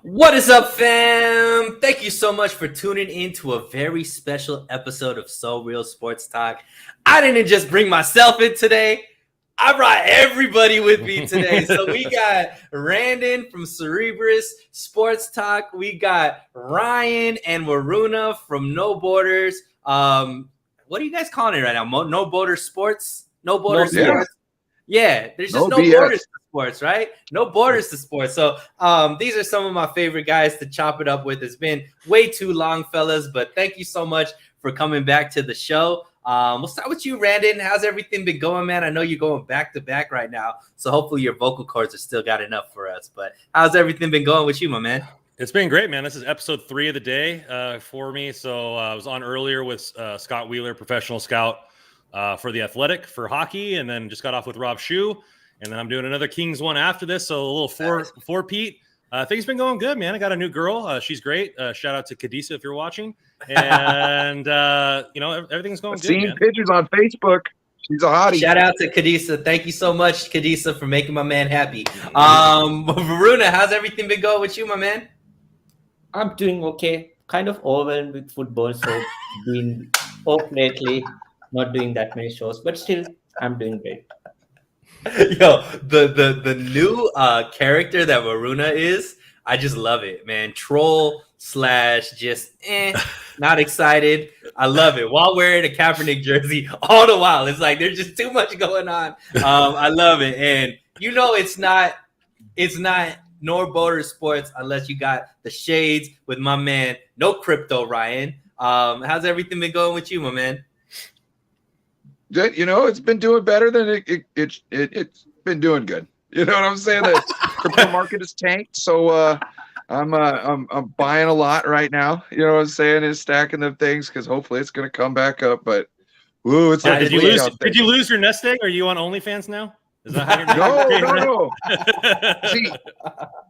What is up, fam? Thank you so much for tuning in to a very special episode of So Real Sports Talk. I didn't just bring myself in today. I brought everybody with me today. So we got Randon from Charvarius Sports Talk. We got Ryan and Waruna from No Borders. What are you guys calling it right now? No Borders Sports? No Borders Sports? Yeah, there's just no borders to sports, right? No borders to sports. So these are some of my favorite guys to chop it up with. It's been way too long, fellas, but thank you so much for coming back to the show. We'll start with you, Randon. How's everything been going, man? I know you're going back to back right now, so hopefully your vocal cords are still got enough for us. But how's everything been going with you, my man? It's been great, man. This is episode 3 of the day for me. So I was on earlier with Scott Wheeler, professional scout for The Athletic for hockey, and then just got off with Rob Shue, and then I'm doing another Kings one after this. So a little four-peat. Things been going good, man. I got a new girl. She's great. Shout out to Kadisa if you're watching. And everything's going good. Seeing pictures on Facebook. She's a hottie. Shout out to Kadisa. Thank you so much, Kadisa, for making my man happy. Waruna, how's everything been going with you, my man? I'm doing okay. Kind of overwhelmed with football, so been off lately. Not doing that many shows, but still, I'm doing great. Yo, the new character that Waruna is, I just love it, man. Troll / just not excited. I love it. While wearing a Kaepernick jersey, all the while, it's like there's just too much going on. I love it, and it's not No Border Sports unless you got the shades with my man. No Crypto Ryan. How's everything been going with you, my man? It's been doing better than it's been doing good. You know what I'm saying? The crypto market is tanked, so I'm buying a lot right now. You know what I'm saying? Is stacking the things because hopefully it's going to come back up. But it's did you lose your nest egg? Are you on OnlyFans now? Is that how you're No.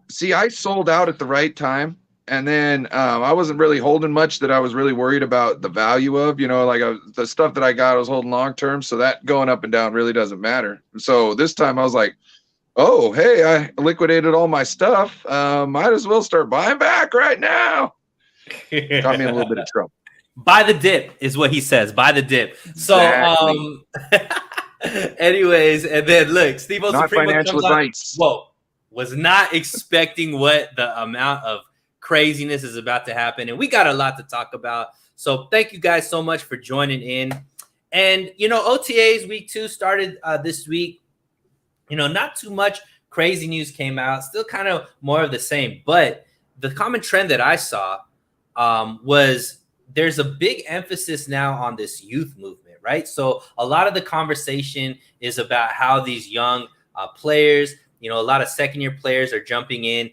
See, I sold out at the right time. And then I wasn't really holding much that I was really worried about the value of, the stuff that I got, I was holding long term. So that going up and down really doesn't matter. So this time I was like, oh, hey, I liquidated all my stuff. Might as well start buying back right now. Got me in a little bit of trouble. Buy the dip is what he says. Buy the dip. So, anyways, and then look, Steve Not financial advice. Whoa, was not expecting what the amount of craziness is about to happen, and we got a lot to talk about. So thank you guys so much for joining in. And OTAs week 2 started this week. Not too much crazy news came out, still kind of more of the same, but the common trend that I saw was there's a big emphasis now on this youth movement, right? So a lot of the conversation is about how these young players, a lot of second-year players are jumping in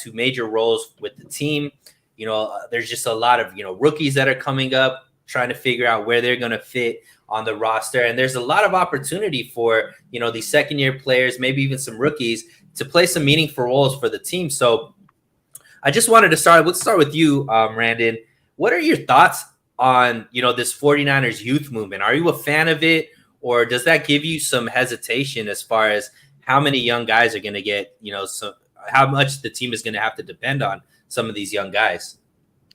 to major roles with the team. There's just a lot of, rookies that are coming up, trying to figure out where they're going to fit on the roster. And there's a lot of opportunity for, these second-year players, maybe even some rookies, to play some meaningful roles for the team. So I just wanted to let's start with you, Randon. What are your thoughts on, this 49ers youth movement? Are you a fan of it, or does that give you some hesitation as far as how many young guys are going to get, how much the team is going to have to depend on some of these young guys?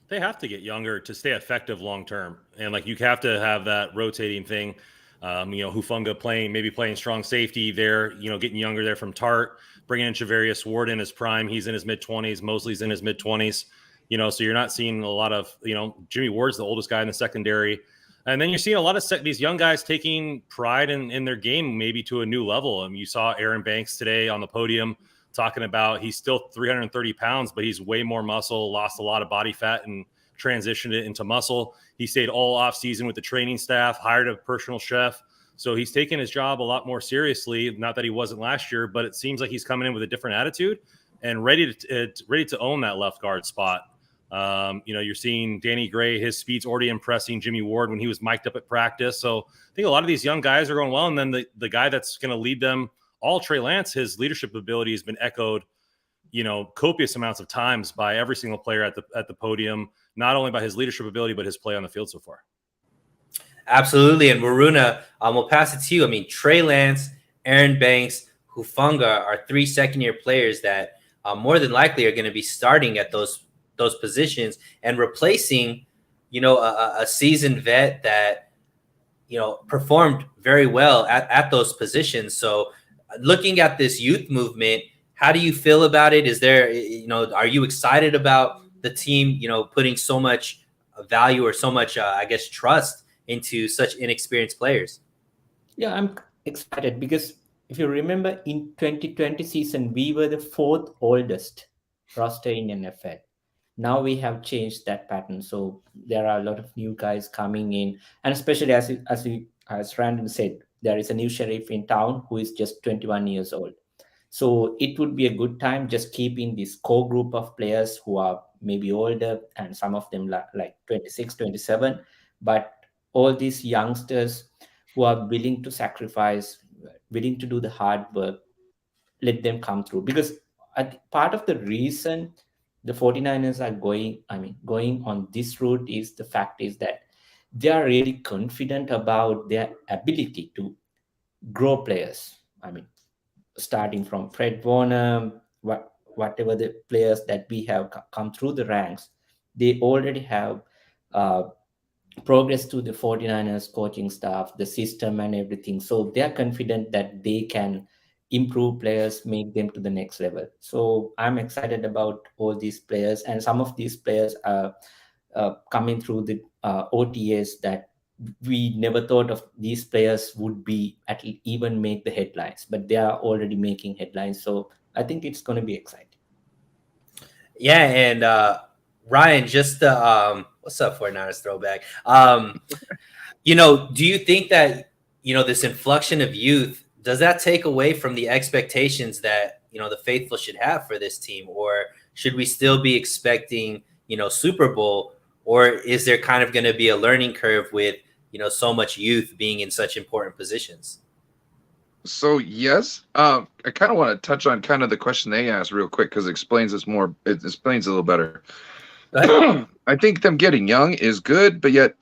They have to get younger to stay effective long term, and you have to have that rotating thing. Hufanga playing strong safety there. Getting younger there from Tart, bringing in Charvarius Ward in his prime. He's in his mid-20s. Mosley's in his mid-20s. So you're not seeing a lot of Jimmy Ward's the oldest guy in the secondary, and then you're seeing a lot of these young guys taking pride in their game, maybe to a new level. You saw Aaron Banks today on the podium, talking about he's still 330 pounds, but he's way more muscle, lost a lot of body fat and transitioned it into muscle. He stayed all off season with the training staff, hired a personal chef. So he's taken his job a lot more seriously. Not that he wasn't last year, but it seems like he's coming in with a different attitude and ready to own that left guard spot. You're seeing Danny Gray, his speed's already impressing Jimmy Ward when he was mic'd up at practice. So I think a lot of these young guys are going well. And then the guy that's going to lead them all, Trey Lance, his leadership ability has been echoed, copious amounts of times by every single player at the podium, not only by his leadership ability, but his play on the field so far. Absolutely. And Waruna, we'll pass it to you. Trey Lance, Aaron Banks, Hufanga are 3 second-year players that more than likely are going to be starting at those positions and replacing, a seasoned vet that, performed very well at those positions. So looking at this youth movement, how do you feel about it? Is there, are you excited about the team, putting so much value or so much, I guess, trust into such inexperienced players? Yeah, I'm excited because if you remember in 2020 season, we were the 4th oldest roster in NFL. Now we have changed that pattern. So there are a lot of new guys coming in, and especially as Randon said, there is a new sheriff in town who is just 21 years old. So it would be a good time just keeping this core group of players who are maybe older and some of them like 26, 27, but all these youngsters who are willing to sacrifice, willing to do the hard work, let them come through. Because part of the reason the 49ers are going on this route is the fact is that they are really confident about their ability to grow players. Starting from Fred Warner, whatever the players that we have come through the ranks, they already have progress to the 49ers coaching staff, the system and everything. So they are confident that they can improve players, make them to the next level. So I'm excited about all these players, and some of these players are coming through the OTAs that we never thought of these players would be even make the headlines, but they are already making headlines. So I think it's going to be exciting. Yeah. And Ryan, just what's up, 49ers throwback? Do you think that, this inflection of youth, does that take away from the expectations that, the faithful should have for this team? Or should we still be expecting, Super Bowl? Or is there kind of going to be a learning curve with, so much youth being in such important positions? So yes, I kind of want to touch on kind of the question they asked real quick because it explains this more. It explains a little better. I think them getting young is good, but yet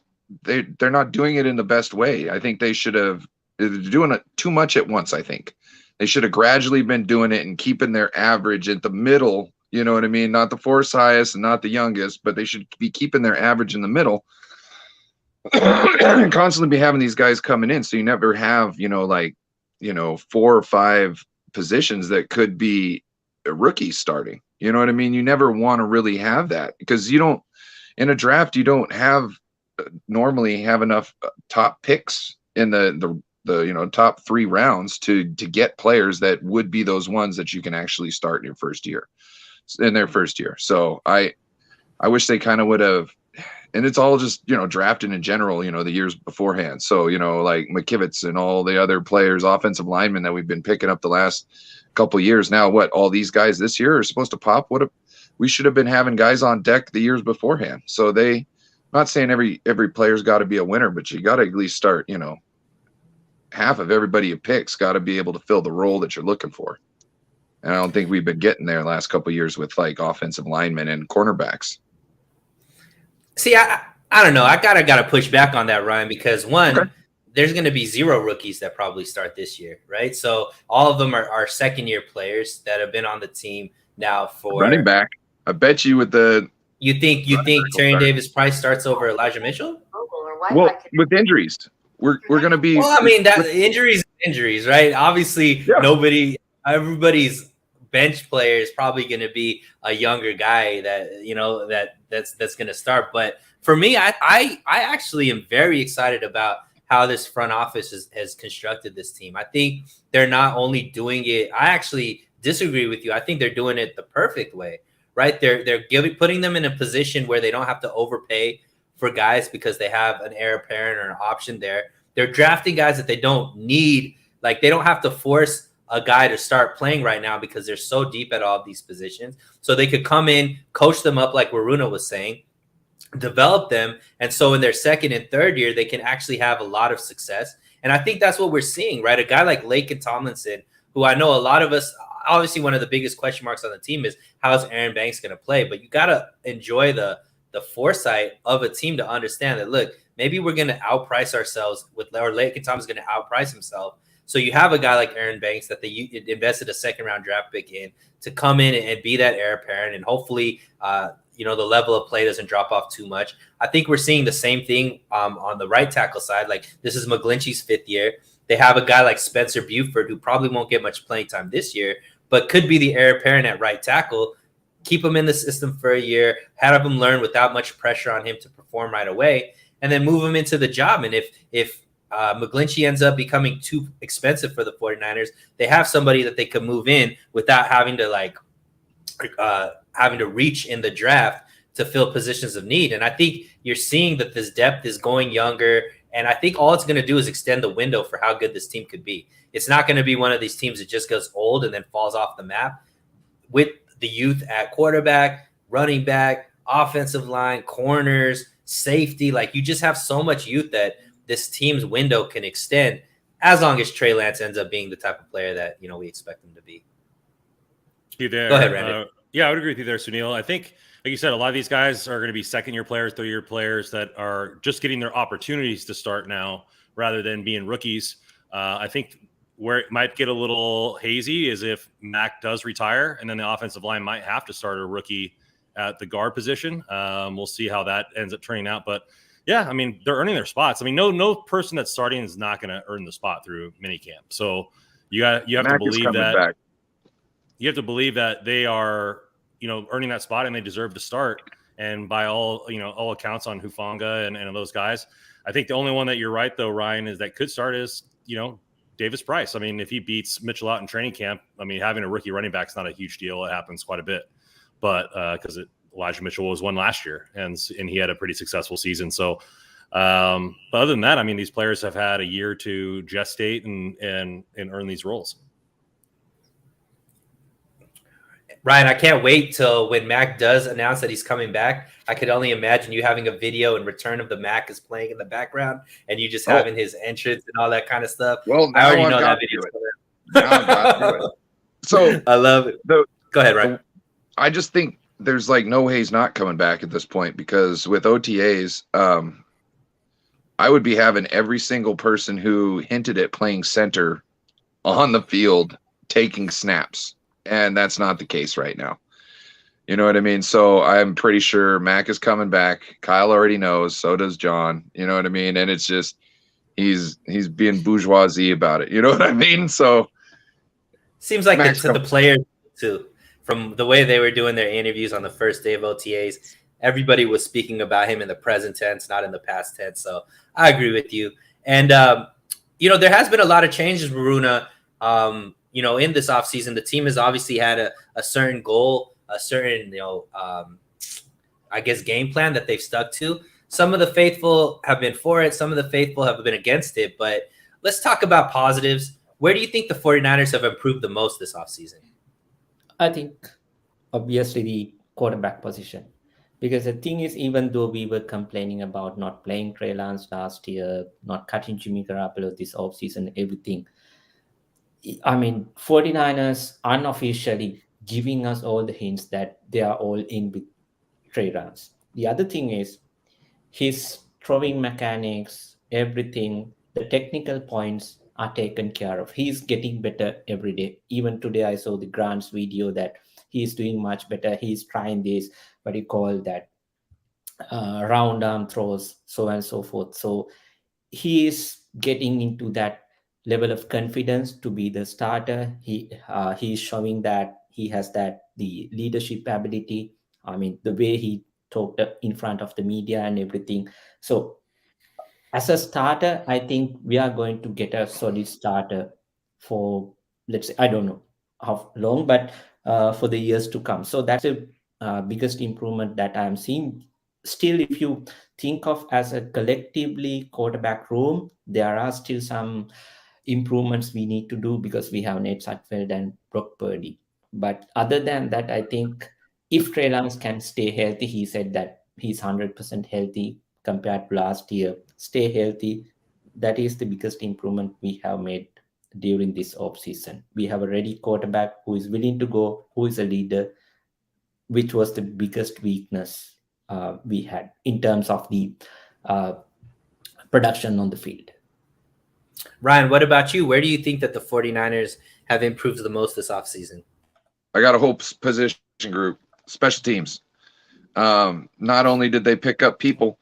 they're not doing it in the best way. I think they should have doing it too much at once. I think they should have gradually been doing it and keeping their average at the middle. You know what I mean? Not the fourth highest and not the youngest, but they should be keeping their average in the middle. And constantly be having these guys coming in, so you never have 4 or 5 positions that could be a rookie starting. You know what I mean? You never want to really have that because you don't, in a draft, you don't have normally have enough top picks in the top 3 rounds to get players that would be those ones that you can actually start in their first year. So I wish they kind of would have. And it's all just, drafting in general, the years beforehand. So, like McKivitz and all the other players, offensive linemen that we've been picking up the last couple of years. Now, all these guys this year are supposed to pop? We should have been having guys on deck the years beforehand. So I'm not saying every player's got to be a winner, but you got to at least start, half of everybody you pick's got to be able to fill the role that you're looking for. And I don't think we've been getting there the last couple of years with like offensive linemen and cornerbacks. See, I don't know. I gotta push back on that, Ryan, because there's going to be 0 rookies that probably start this year, right? So all of them are second-year players that have been on the team now for running back. I bet you with the you think Tyrion Davis-Price starts over Elijah Mitchell? Well, with injuries, we're going to be. Well, I mean that injuries, right? Obviously, everybody's bench player is probably going to be a younger guy that that's going to start. But for me, I actually am very excited about how this front office has constructed this team. I think they're not only doing it. I actually disagree with you. I think they're doing it the perfect way, right? They're putting them in a position where they don't have to overpay for guys because they have an heir apparent or an option there. They're drafting guys that they don't need. Like, they don't have to force a guy to start playing right now because they're so deep at all of these positions. So they could come in, coach them up like Waruna was saying, develop them. And so in their second and third year, they can actually have a lot of success. And I think that's what we're seeing, right? A guy like Laken Tomlinson, who I know a lot of us, obviously one of the biggest question marks on the team is how's Aaron Banks going to play? But you got to enjoy the foresight of a team to understand that, look, maybe we're going to outprice ourselves or Laken Tomlinson's going to outprice himself. So you have a guy like Aaron Banks that they invested a second-round draft pick in to come in and be that heir apparent, and hopefully, the level of play doesn't drop off too much. I think we're seeing the same thing on the right tackle side. Like, this is McGlinchey's 5th year. They have a guy like Spencer Buford, who probably won't get much playing time this year, but could be the heir apparent at right tackle. Keep him in the system for a year, have him learn without much pressure on him to perform right away, and then move him into the job. And if McGlinchey ends up becoming too expensive for the 49ers, they have somebody that they could move in without having to reach in the draft to fill positions of need. And I think you're seeing that this depth is going younger. And I think all it's going to do is extend the window for how good this team could be. It's not going to be one of these teams that just goes old and then falls off the map. With the youth at quarterback, running back, offensive line, corners, safety, like, you just have so much youth that this team's window can extend, as long as Trey Lance ends up being the type of player that, we expect him to be. You there? Go ahead, Randon. Yeah, I would agree with you there, Sunil. I think, like you said, a lot of these guys are going to be second-year players, third-year players that are just getting their opportunities to start now rather than being rookies. I think where it might get a little hazy is if Mac does retire, and then the offensive line might have to start a rookie at the guard position. We'll see how that ends up turning out. But, yeah, I mean, they're earning their spots. I mean, no person that's starting is not going to earn the spot through minicamp. So you have to believe that. Back. You have to believe that they are, earning that spot and they deserve to start. And by all accounts on Hufanga and those guys, I think the only one that you're right, though, Ryan, is that could start is, Davis Price. I mean, if he beats Mitchell out in training camp, I mean, having a rookie running back is not a huge deal. It happens quite a bit. But because Elijah Mitchell was one last year and he had a pretty successful season. So, but other than that, I mean, these players have had a year to gestate and earn these roles. Ryan, I can't wait till when Mac does announce that he's coming back. I could only imagine you having a video in return of the Mac is playing in the background and you just having his entrance and all that kind of stuff. Well, I already know that video. So I love it. Go ahead, Ryan. I just think there's no way he's not coming back at this point, because with OTAs, I would be having every single person who hinted at playing center on the field taking snaps. And that's not the case right now. You know what I mean? So I'm pretty sure Mac is coming back. Kyle already knows. So does John. You know what I mean? And it's just he's being bourgeoisie about it. You know what I mean? So seems like to the players too, from the way they were doing their interviews on the first day of OTAs, everybody was speaking about him in the present tense, not in the past tense. So I agree with you. And there has been a lot of changes, Waruna. In this offseason, the team has obviously had a certain goal, a certain, game plan that they've stuck to. Some of the faithful have been for it. Some of the faithful have been against it. But let's talk about positives. Where do you think the 49ers have improved the most this offseason? I think, obviously, the quarterback position. Because the thing is, even though we were complaining about not playing Trey Lance last year, not cutting Jimmy Garoppolo this offseason, everything, I mean, 49ers unofficially giving us all the hints that they are all in with Trey Lance. The other thing is his throwing mechanics, everything, the technical points are taken care of. He's getting better every day. Even today, I saw the Grant's video that he's doing much better. He's trying this, what you call that, round arm throws, so on and so forth. So he is getting into that level of confidence to be the starter. He's showing that he has the leadership ability. I mean, the way he talked in front of the media and everything. So as a starter, I think we are going to get a solid starter for, let's say, I don't know how long, but for the years to come. So that's the biggest improvement that I'm seeing. Still, if you think of as a collectively quarterback room, there are still some improvements we need to do because we have Nate Sudfeld and Brock Purdy. But other than that, I think if Trey Lance can stay healthy, he said that he's 100% healthy compared to last year, stay healthy. That is the biggest improvement we have made during this offseason. We have a ready quarterback who is willing to go, who is a leader, which was the biggest weakness we had in terms of the production on the field. Ryan, what about you? Where do you think that the 49ers have improved the most this offseason? I got a whole position group, special teams. Not only did they pick up people,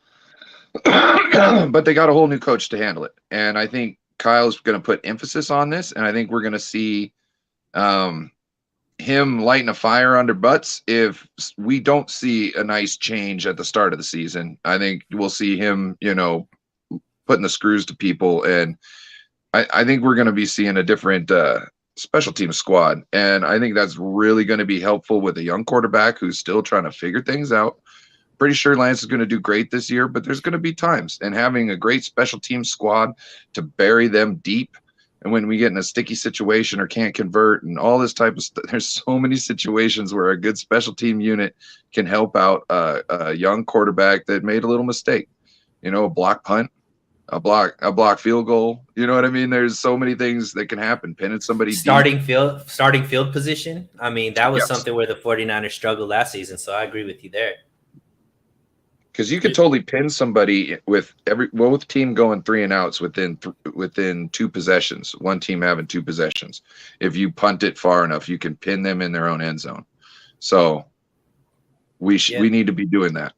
but they got a whole new coach to handle it. And I think Kyle's going to put emphasis on this, and I think we're going to see him lighting a fire under butts if we don't see a nice change at the start of the season. I think we'll see him, putting the screws to people, and I think we're going to be seeing a different special team squad, and I think that's really going to be helpful with a young quarterback who's still trying to figure things out. Pretty sure Lance is going to do great this year, but there's going to be times, and having a great special team squad to bury them deep. And when we get in a sticky situation or can't convert and all this type of stuff, there's so many situations where a good special team unit can help out a young quarterback that made a little mistake, a block punt, a block field goal. You know what I mean? There's so many things that can happen. Pinning somebody starting field position. I mean, that was something where the 49ers struggled last season. So I agree with you there. Because you could totally pin somebody with both team going 3 and outs within 2 possessions. One team having 2 possessions. If you punt it far enough, you can pin them in their own end zone. So we need to be doing that.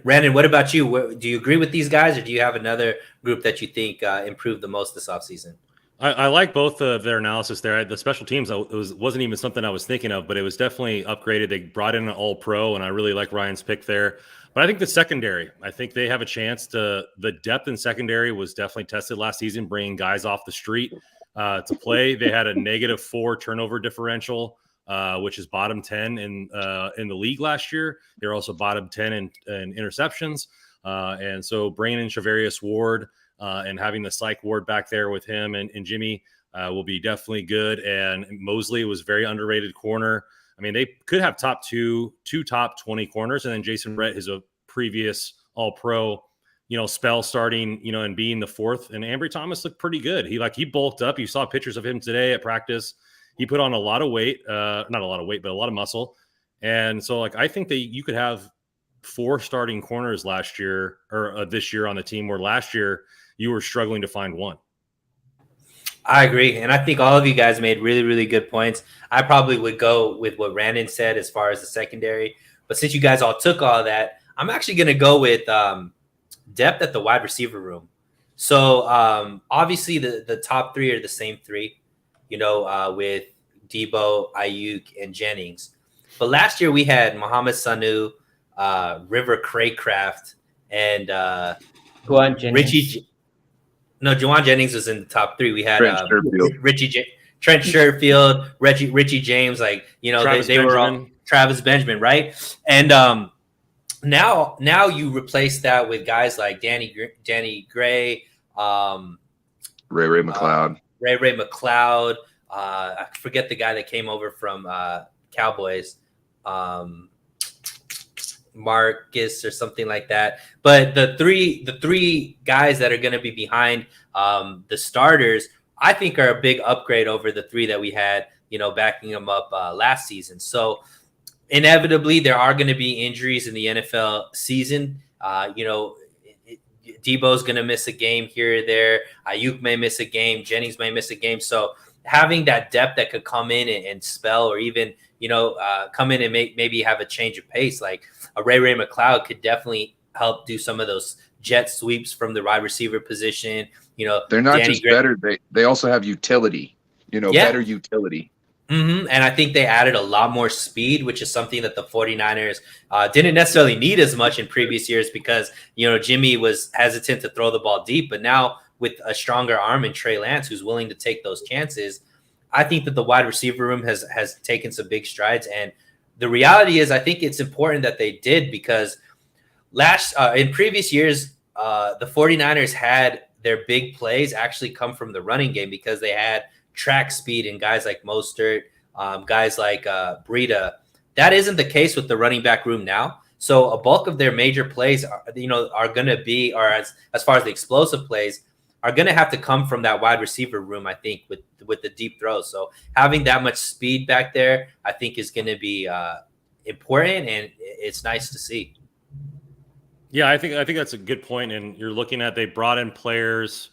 Randon, what about you? Do you agree with these guys, or do you have another group that you think improved the most this offseason? I like both of their analysis there. The special teams wasn't even something I was thinking of, but it was definitely upgraded. They brought in an all-pro, and I really like Ryan's pick there. But I think the secondary, I think they have a chance to – the depth in secondary was definitely tested last season, bringing guys off the street to play. They had a -4 turnover differential, which is bottom 10 in the league last year. They're also bottom 10 in interceptions. And so bringing in Charvarius Ward and having the psych Ward back there with him and Jimmy will be definitely good. And Mosley was very underrated corner. I mean, they could have two top 20 corners, and then Jason Rhett is a previous all-pro, spell starting, and being the 4th. And Ambry Thomas looked pretty good. He bulked up. You saw pictures of him today at practice. He put on a lot of weight, not a lot of weight, but a lot of muscle. And so, I think that you could have 4 starting corners last year or this year on the team, where last year you were struggling to find one. I agree. And I think all of you guys made really, really good points. I probably would go with what Randon said as far as the secondary. But since you guys all took all that, I'm actually going to go with depth at the wide receiver room. So obviously the top 3 are the same 3, with Debo, Ayuk, and Jennings. But last year we had Mohamed Sanu, River Craycraft, and Juwan Jennings was in the top 3. We had Trent Sherfield, Richie James, they were all Travis Benjamin, right? And now you replace that with guys like Danny Gray, Ray McLeod. Ray McLeod. I forget the guy that came over from Cowboys. Marcus or something like that. But the three guys that are going to be behind the starters, I think, are a big upgrade over the 3 that we had, backing them up last season. So inevitably there are going to be injuries in the NFL season. Debo's going to miss a game here or there. Ayuk may miss a game. Jennings may miss a game. So having that depth that could come in and spell, or even, come in and maybe have a change of pace, like a Ray McLeod could definitely help do some of those jet sweeps from the wide receiver position. They're not Danny just better. They also have utility, better utility. Mm-hmm. And I think they added a lot more speed, which is something that the 49ers didn't necessarily need as much in previous years because, Jimmy was hesitant to throw the ball deep. But now with a stronger arm in Trey Lance, who's willing to take those chances, I think that the wide receiver room has taken some big strides. And the reality is, I think it's important that they did, because in previous years, the 49ers had their big plays actually come from the running game, because they had track speed and guys like Mostert, guys like Breida. That isn't the case with the running back room now. So a bulk of their major plays are going to be, or as far as the explosive plays, are going to have to come from that wide receiver room, I think, with the deep throws. So having that much speed back there, I think, is going to be important, and it's nice to see. Yeah, I think that's a good point. And you're looking at, they brought in players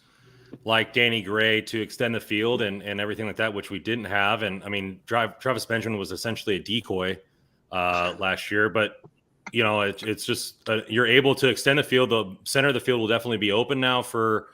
like Danny Gray to extend the field and everything like that, which we didn't have. And I mean, Travis Benjamin was essentially a decoy last year, but it's just you're able to extend the field. The center of the field will definitely be open now for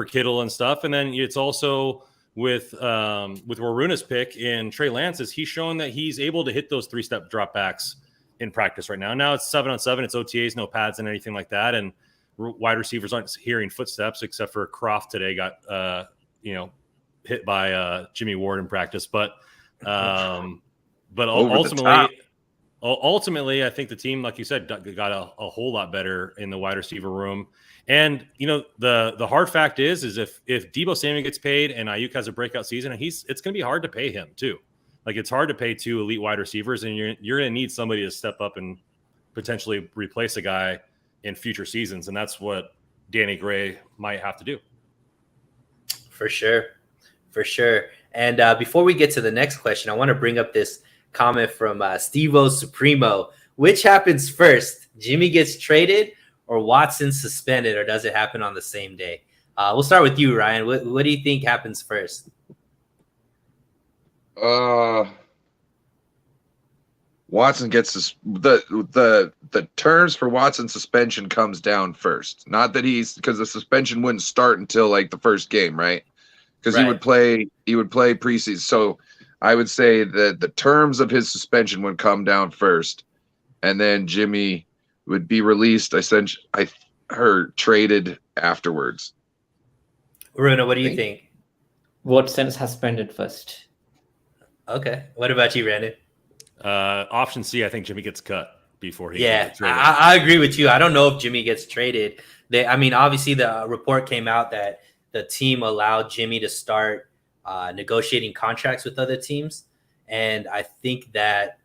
Kittle and stuff. And then it's also with Waruna's pick in Trey Lance, he's showing that he's able to hit those 3-step dropbacks in practice right now. Now it's 7-on-7, it's OTAs, no pads and anything like that. And wide receivers aren't hearing footsteps except for Croft today got hit by Jimmy Ward in practice. But ultimately, I think the team, like you said, got a whole lot better in the wide receiver room. And the hard fact is if Deebo Samuel gets paid and Ayuk has a breakout season, it's going to be hard to pay him too. Like it's hard to pay 2 elite wide receivers, and you're going to need somebody to step up and potentially replace a guy in future seasons, and that's what Danny Gray might have to do. For sure. And before we get to the next question, I want to bring up this comment from Steve-O Supremo. Which happens first? Jimmy gets traded or Watson suspended, or does it happen on the same day? We'll start with you, Ryan. What do you think happens first? Watson gets the terms for Watson's suspension comes down first. Not that because the suspension wouldn't start until like the first game, right? Because he would play preseason. So I would say that the terms of his suspension would come down first, and then Jimmy would be released. I heard traded afterwards. Waruna, what do you think? Watson suspended first. Okay. What about you, Randon? Option C, I think Jimmy gets cut before he gets traded. I agree with you. I don't know if Jimmy gets traded. Obviously the report came out that the team allowed Jimmy to start negotiating contracts with other teams. And I think that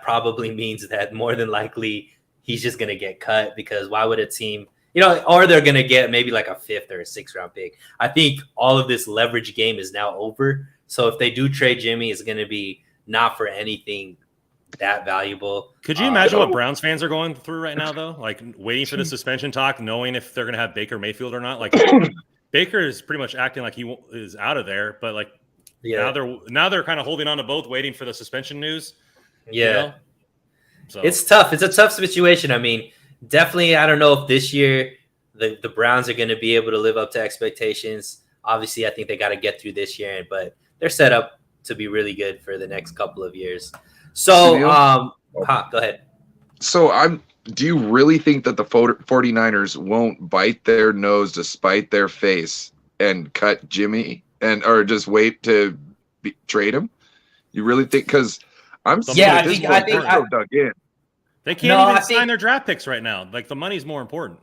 probably means that more than likely he's just going to get cut, because why would a team, or they're going to get maybe like a 5th or a 6th round pick. I think all of this leverage game is now over. So if they do trade Jimmy, it's going to be not for anything that valuable. Could you imagine what Browns fans are going through right now, though? Like waiting for the suspension talk, knowing if they're going to have Baker Mayfield or not. Like Baker is pretty much acting like he is out of there, but like now they're kind of holding on to both, waiting for the suspension news. Yeah, so it's tough. It's a tough situation. I mean, definitely, I don't know if this year the Browns are going to be able to live up to expectations. Obviously, I think they got to get through this year, but they're set up to be really good for the next couple of years. So, go ahead. So do you really think that the 49ers won't bite their nose to spite their face and cut Jimmy or just wait to trade him? You really think? Because I think dug in. They can't even sign their draft picks right now. Like the money's more important.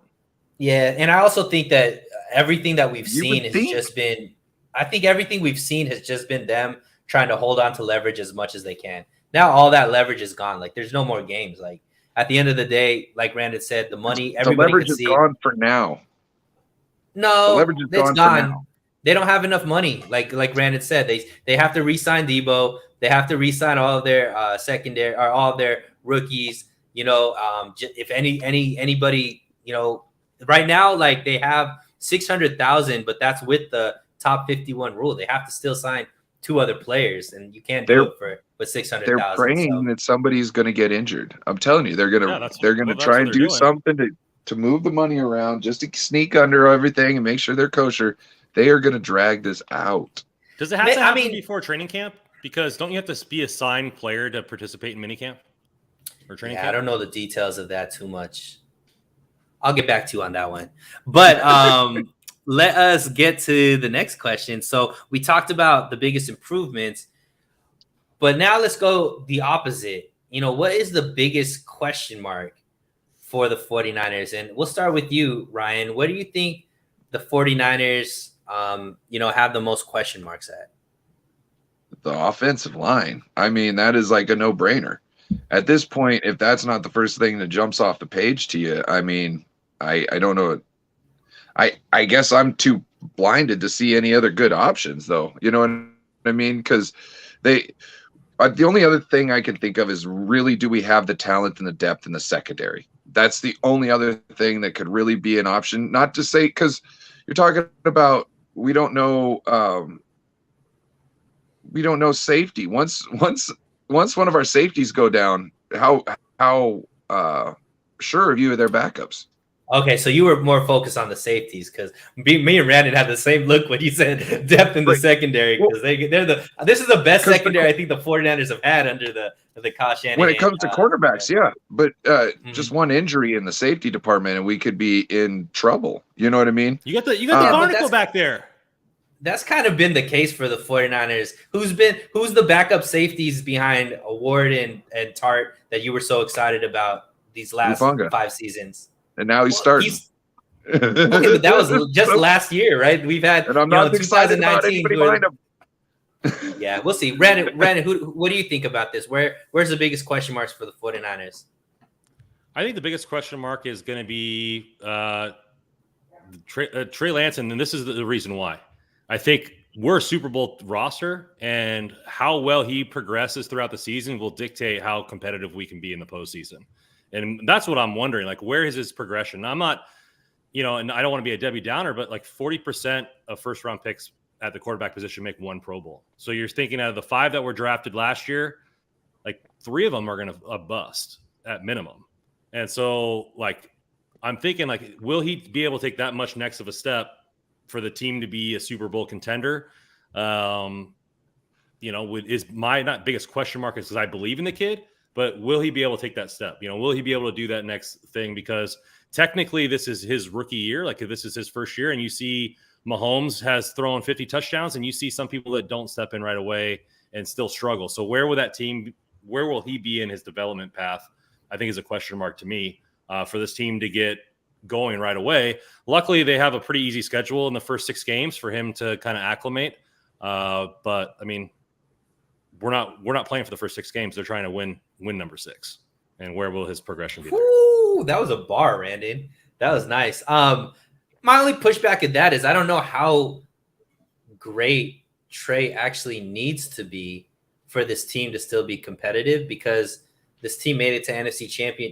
Yeah, and I also think that everything that we've seen has just been. I think everything we've seen has just been them trying to hold on to leverage as much as they can. Now all that leverage is gone. Like there's no more games. Like at the end of the day, like Randon said, the money everybody can see. The leverage is gone for now. No, the leverage is gone for now. They don't have enough money. Like Randon said, they have to re-sign Deebo. They have to re-sign all of their secondary or all of their rookies. If anybody, right now, like they have 600,000, but that's with the top 51 rule. They have to still sign 2 other players, and you can't do it with 600,000. They're praying that somebody's going to get injured. I'm telling you, they're going to try and do something to move the money around, just to sneak under everything and make sure they're kosher. They are going to drag this out. Does it have to happen before training camp? Because don't you have to be a signed player to participate in minicamp or training camp? I don't know the details of that too much. I'll get back to you on that one. But let us get to the next question. So we talked about the biggest improvements, but now let's go the opposite. What is the biggest question mark for the 49ers? And we'll start with you, Ryan. What do you think the 49ers, have the most question marks at? The offensive line. I mean, that is like a no-brainer. At this point, if that's not the first thing that jumps off the page to you, I mean, I don't know. I guess I'm too blinded to see any other good options, though. You know what I mean? Because the only other thing I can think of is, really, do we have the talent and the depth in the secondary? That's the only other thing that could really be an option. Not to say, because you're talking about we don't know safety. Once one of our safeties go down, how sure are you of their backups? Okay, so you were more focused on the safeties because me and Randon had the same look when you said depth in the secondary because this is the best secondary I think the 49ers have had under the Kyle Shanahan. When it comes to quarterbacks, yeah, but just one injury in the safety department and we could be in trouble. You know what I mean? You got the Barnacle back there. That's kind of been the case for the 49ers. Who's the backup safeties behind Ward and Tart that you were so excited about these last 5 seasons? And now he's starting. Okay, but that was just last year, right? We've had, and I'm not excited about anybody behind him. Yeah, we'll see. Randon, what do you think about this? Where's the biggest question marks for the 49ers? I think the biggest question mark is going to be Trey Lance, and this is the reason why. I think we're a Super Bowl roster, and how well he progresses throughout the season will dictate how competitive we can be in the postseason. And that's what I'm wondering. Like, where is his progression? I'm not, and I don't want to be a Debbie Downer, but like 40% of first-round picks at the quarterback position make one Pro Bowl. So you're thinking out of the 5 that were drafted last year, like 3 of them are going to bust at minimum. And so, like, I'm thinking, like, will he be able to take that much next of a step for the team to be a Super Bowl contender? Is my not biggest question mark is because I believe in the kid, but will he be able to take that step? Will he be able to do that next thing? Because technically this is his rookie year. Like, this is his first year, and you see Mahomes has thrown 50 touchdowns, and you see some people that don't step in right away and still struggle. So where will he be in his development path? I think is a question mark to me for this team to get going right away. Luckily, they have a pretty easy schedule in the first 6 games for him to kind of acclimate. But I mean, we're not playing for the first 6 games. They're trying to win number 6. And where will his progression be there? Ooh, that was a bar, Randon. That was nice. My only pushback at that is I don't know how great Trey actually needs to be for this team to still be competitive, because this team made it to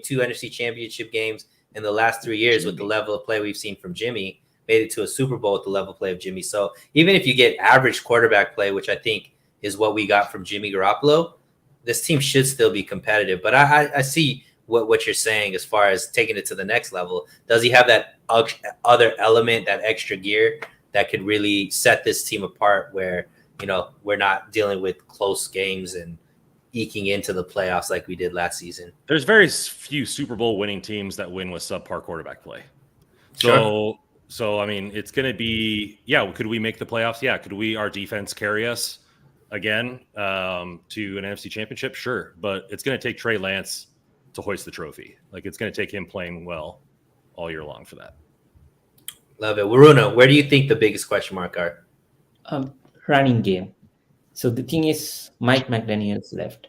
two NFC championship games in the last 3 years with the level of play we've seen from Jimmy, made it to a Super Bowl with the level of play of Jimmy. So even if you get average quarterback play, which I think is what we got from Jimmy Garoppolo, this team should still be competitive. But I see what you're saying as far as taking it to the next level. Does he have that other element, that extra gear that could really set this team apart where, we're not dealing with close games and eking into the playoffs like we did last season? There's very few Super Bowl winning teams that win with subpar quarterback play. Sure. So I mean, it's going to be, could we make the playoffs? Yeah. Could our defense carry us again to an NFC championship? Sure. But it's going to take Trey Lance to hoist the trophy. Like, it's going to take him playing well all year long for that. Love it. Waruna, where do you think the biggest question mark are? Running game. So the thing is, Mike McDaniels left.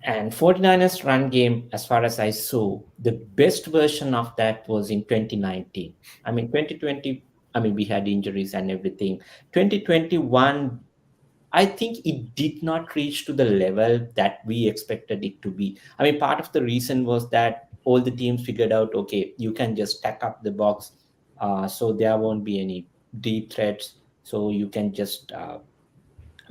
And 49ers run game, as far as I saw, the best version of that was in 2019. I mean, 2020, we had injuries and everything. 2021, I think it did not reach to the level that we expected it to be. I mean, part of the reason was that all the teams figured out, okay, you can just stack up the box, so there won't be any deep threats. So you can just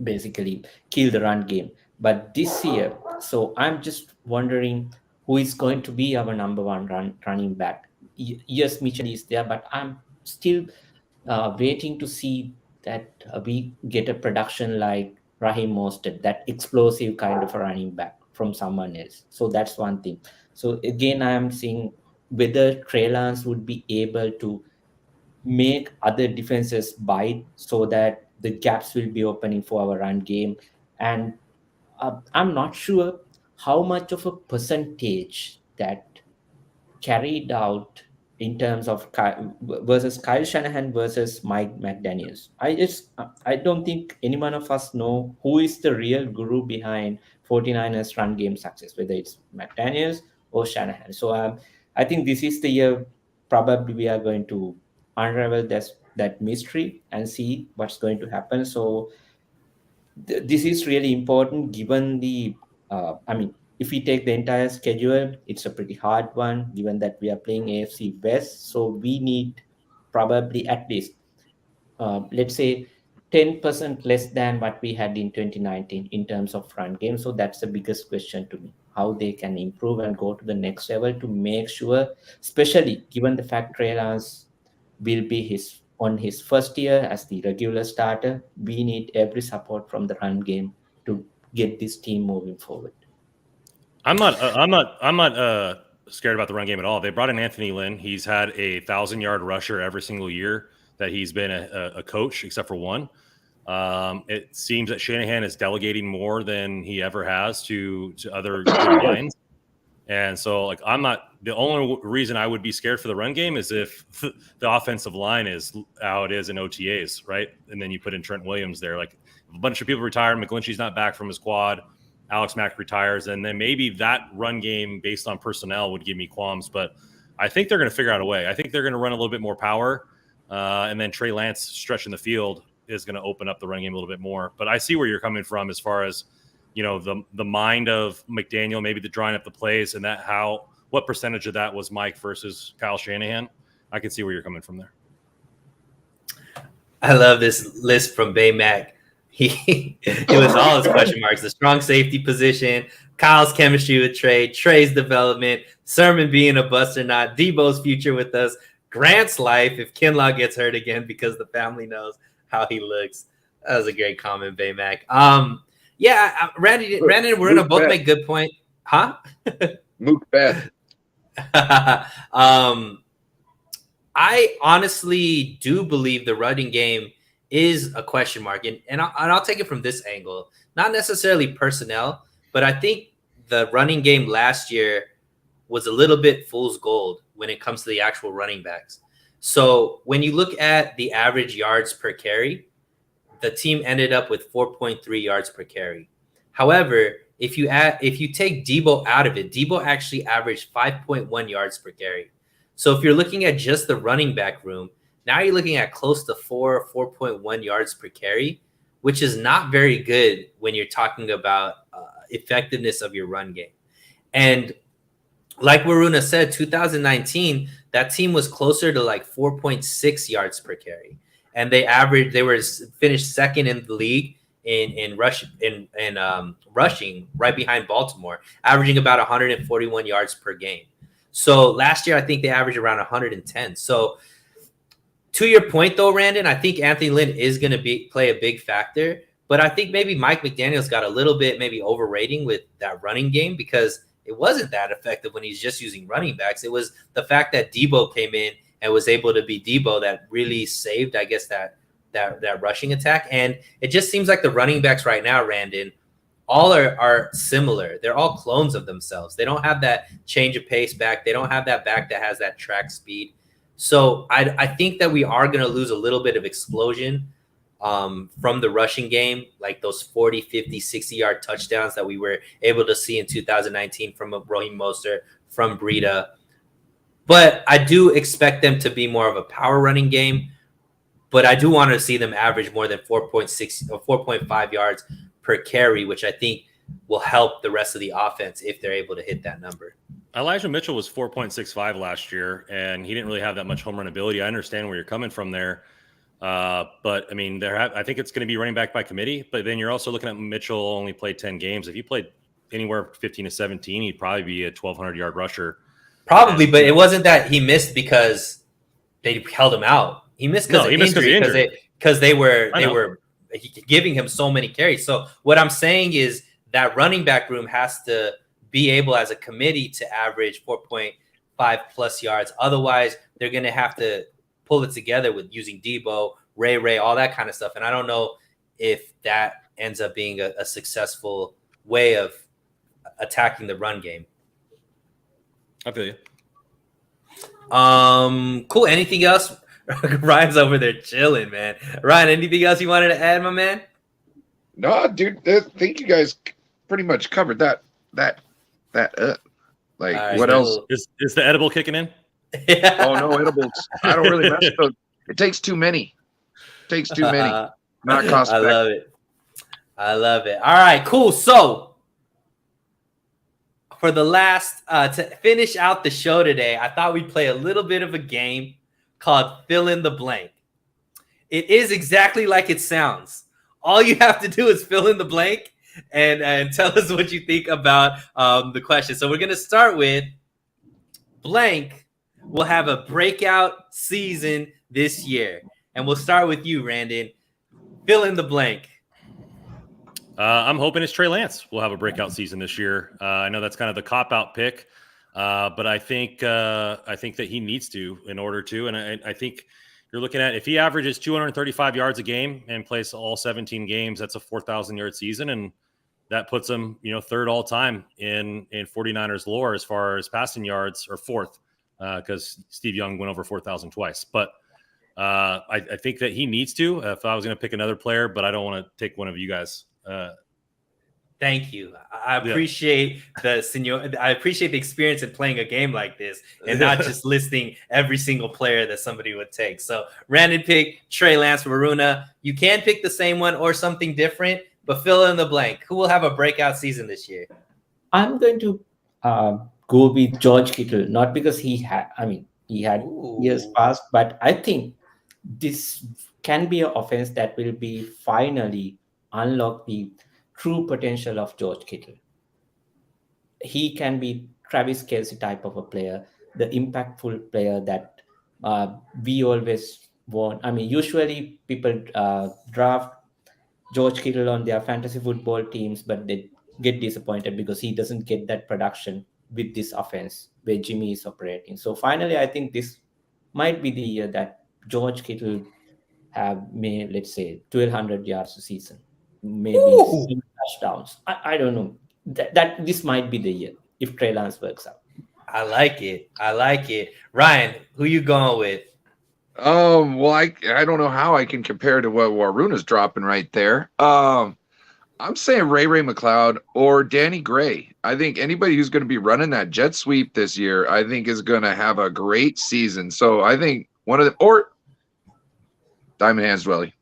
basically kill the run game. But this year, so I'm just wondering who is going to be our number 1 running back. Yes, Mitchell is there, but I'm still waiting to see that we get a production like Raheem Mostert, that explosive kind of a running back from someone else. So that's one thing. So again, I'm seeing whether Trey Lance would be able to make other defenses bite so that the gaps will be opening for our run game. And I'm not sure how much of a percentage that carried out in terms of versus Kyle Shanahan versus Mike McDaniels. I don't think any one of us know who is the real guru behind 49ers run game success, whether it's McDaniels or Shanahan. So I think this is the year probably we are going to unravel that mystery and see what's going to happen. So this is really important given the, if we take the entire schedule, it's a pretty hard one given that we are playing AFC West. So we need probably at least let's say 10% less than what we had in 2019 in terms of run game. So that's the biggest question to me, how they can improve and go to the next level to make sure, especially given the fact Trey Lance will be on his first year as the regular starter. We need every support from the run game to get this team moving forward. I'm not scared about the run game at all. They brought in Anthony Lynn. He's had a 1,000-yard rusher every single year that he's been a coach, except for one. It seems that Shanahan is delegating more than he ever has to other lines. And so, like, the only reason I would be scared for the run game is if the offensive line is how it is in OTAs, right? And then you put in Trent Williams there. Like, a bunch of people retire, McGlinchey's not back from his quad, Alex Mack retires, and then maybe that run game based on personnel would give me qualms. But I think they're going to figure out a way. I think they're going to run a little bit more power, and then Trey Lance stretching the field is going to open up the run game a little bit more. But I see where you're coming from as far as, you know, the mind of McDaniel, maybe the drawing up the plays, and that what percentage of that was Mike versus Kyle Shanahan. I can see where you're coming from there. I love this list from Baymack. It was all his question marks: the strong safety position, Kyle's chemistry with Trey, Trey's development, Sermon being a bust or not, Debo's future with us, Grant's life if Kinlaw gets hurt again because the family knows how he looks. That was a great comment, Baymack. Yeah, Randon, we're gonna both make good point, huh? Mook Beth. I honestly do believe the running game is a question mark, and I'll take it from this angle, not necessarily personnel, but I think the running game last year was a little bit fool's gold when it comes to the actual running backs. So when you look at the average yards per carry, the team ended up with 4.3 yards per carry. However, if you take Debo out of it, Debo actually averaged 5.1 yards per carry. So if you're looking at just the running back room, now you're looking at close to 4.1 yards per carry, which is not very good when you're talking about effectiveness of your run game. And like Waruna said, 2019, that team was closer to like 4.6 yards per carry. And they finished second in the league in rushing right behind Baltimore, averaging about 141 yards per game. So last year, I think they averaged around 110. So to your point, though, Randon, I think Anthony Lynn is going to play a big factor. But I think maybe Mike McDaniel's got a little bit maybe overrating with that running game because it wasn't that effective when he's just using running backs. It was the fact that Debo came in and was able to be Debo that really saved, I guess, that rushing attack. And it just seems like the running backs right now, Randon, all are similar. They're all clones of themselves. They don't have that change of pace back. They don't have that back that has that track speed. So I think that we are going to lose a little bit of explosion from the rushing game, like those 40, 50, 60-yard touchdowns that we were able to see in 2019 from Raheem Mostert, from Breida. But I do expect them to be more of a power running game. But I do want to see them average more than 4.6 or 4.5 yards per carry, which I think will help the rest of the offense if they're able to hit that number. Elijah Mitchell was 4.65 last year, and he didn't really have that much home run ability. I understand where you're coming from there. But, I mean, I think it's going to be running back by committee. But then you're also looking at Mitchell only played 10 games. If he played anywhere 15 to 17, he'd probably be a 1,200-yard rusher. Probably, but it wasn't that he missed because they held him out. He missed because of injury because they were giving him so many carries. So what I'm saying is that running back room has to be able as a committee to average 4.5 plus yards. Otherwise, they're going to have to pull it together with using Debo, Ray, all that kind of stuff. And I don't know if that ends up being a successful way of attacking the run game. I feel you. Cool. Anything else? Ryan's over there chilling, man. Ryan, anything else you wanted to add, my man? No, dude. I think you guys pretty much covered that up. Like, right, what else? Is the edible kicking in? Yeah. Oh, no edibles. I don't really mess with those. It takes too many. Not cost effective. I love it. All right, cool. So for the last to finish out the show today, I thought we'd play a little bit of a game called Fill in the Blank. It is exactly like it sounds. All you have to do is fill in the blank and tell us what you think about the question. So we're going to start with blank will have a breakout season this year. And we'll start with you, Randon. Fill in the blank. I'm hoping it's Trey Lance will have a breakout season this year. I know that's kind of the cop-out pick, but I think that he needs to in order to. And I think you're looking at, if he averages 235 yards a game and plays all 17 games, that's a 4,000-yard season. And that puts him, third all time in 49ers lore as far as passing yards, or fourth, because Steve Young went over 4,000 twice. But I think that he needs to, if I was going to pick another player, but I don't want to take one of you guys. Thank you. I appreciate I appreciate the experience in playing a game like this and not just listing every single player that somebody would take. So Randon picked Trey Lance, Waruna. You can pick the same one or something different, but fill in the blank. Who will have a breakout season this year? I'm going to go with George Kittle, not because he had years past, but I think this can be an offense that will be finally unlock the true potential of George Kittle. He can be Travis Kelce type of a player, the impactful player that we always want. Usually people draft George Kittle on their fantasy football teams, but they get disappointed because he doesn't get that production with this offense where Jimmy is operating. So finally, I think this might be the year that George Kittle have, let's say, 1,200 yards a season, maybe 7 touchdowns. I don't know. That this might be the year if Trey Lance works out. I like it. Ryan, who you going with? Well, I don't know how I can compare to what Waruna's dropping right there. I'm saying Ray McLeod or Danny Gray. I think anybody who's going to be running that jet sweep this year, I think is going to have a great season. So I think one of them, or Diamond Hands Dwelly.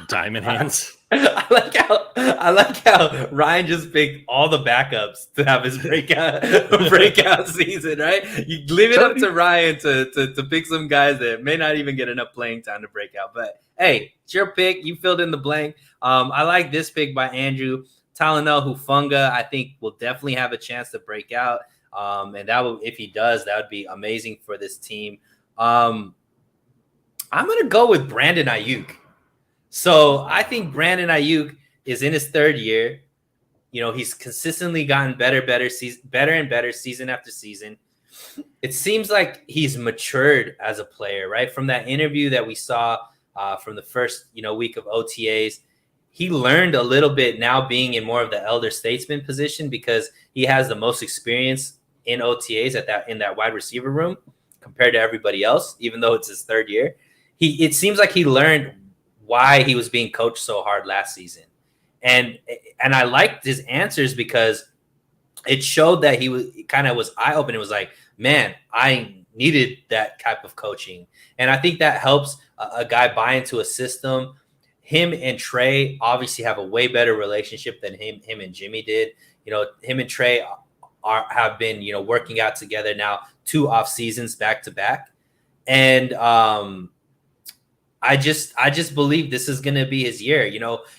Diamond Hands. I like how Ryan just picked all the backups to have his breakout season, right? You leave it up to Ryan to pick some guys that may not even get enough playing time to break out. But hey, it's your pick. You filled in the blank. I like this pick by Andrew. Talonel Hufanga, I think, will definitely have a chance to break out. And that will, if he does, that would be amazing for this team. I'm gonna go with Brandon Ayuk. So I think Brandon Ayuk is in his third year. He's consistently gotten better and better season after season. It seems like he's matured as a player, right? From that interview that we saw from the first, week of OTAs, he learned a little bit now being in more of the elder statesman position because he has the most experience in OTAs in that wide receiver room compared to everybody else, even though it's his third year. It seems like he learned why he was being coached so hard last season. And I liked his answers because it showed that he was eye-opening. It was like, man, I needed that type of coaching. And I think that helps a guy buy into a system. Him and Trey obviously have a way better relationship than him and Jimmy did. Him and Trey have been, working out together now 2 off seasons back to back. And I just believe this is going to be his year.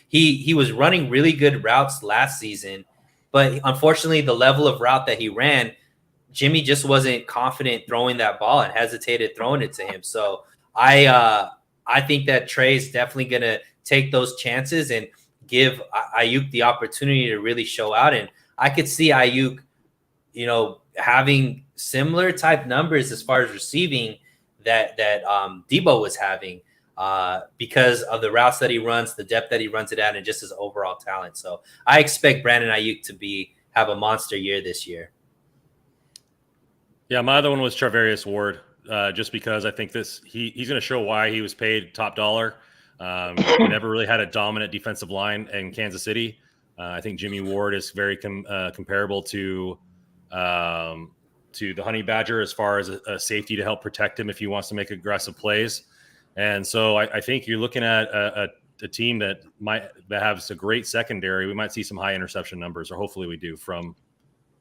He was running really good routes last season, but unfortunately the level of route that he ran, Jimmy just wasn't confident throwing that ball and hesitated throwing it to him. So I think that Trey's definitely going to take those chances and give Ayuk the opportunity to really show out. And I could see Ayuk, having similar type numbers as far as receiving that Debo was having. Because of the routes that he runs, the depth that he runs it at, and just his overall talent. So I expect Brandon Ayuk to have a monster year this year. Yeah, my other one was Charvarius Ward, just because I think he's going to show why he was paid top dollar. He never really had a dominant defensive line in Kansas City. I think Jimmy Ward is very comparable to the Honey Badger as far as a safety to help protect him if he wants to make aggressive plays. And so I think you're looking at a team that has a great secondary. We might see some high interception numbers, or hopefully we do, from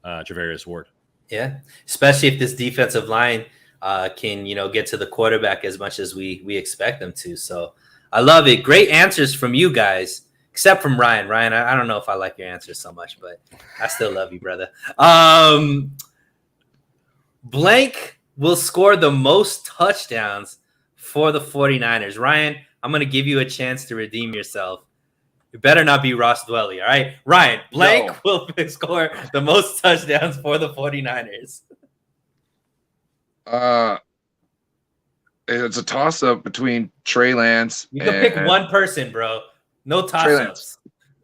Charvarius Ward. Yeah, especially if this defensive line can, get to the quarterback as much as we expect them to. So I love it. Great answers from you guys, except from Ryan. Ryan, I don't know if I like your answers so much, but I still love you, brother. Blank will score the most touchdowns for the 49ers. Ryan, I'm going to give you a chance to redeem yourself. It better not be Ross Dwelly, all right? Ryan, blank will score the most touchdowns for the 49ers. It's a toss-up between Trey Lance. You can pick one person, bro. No toss-ups.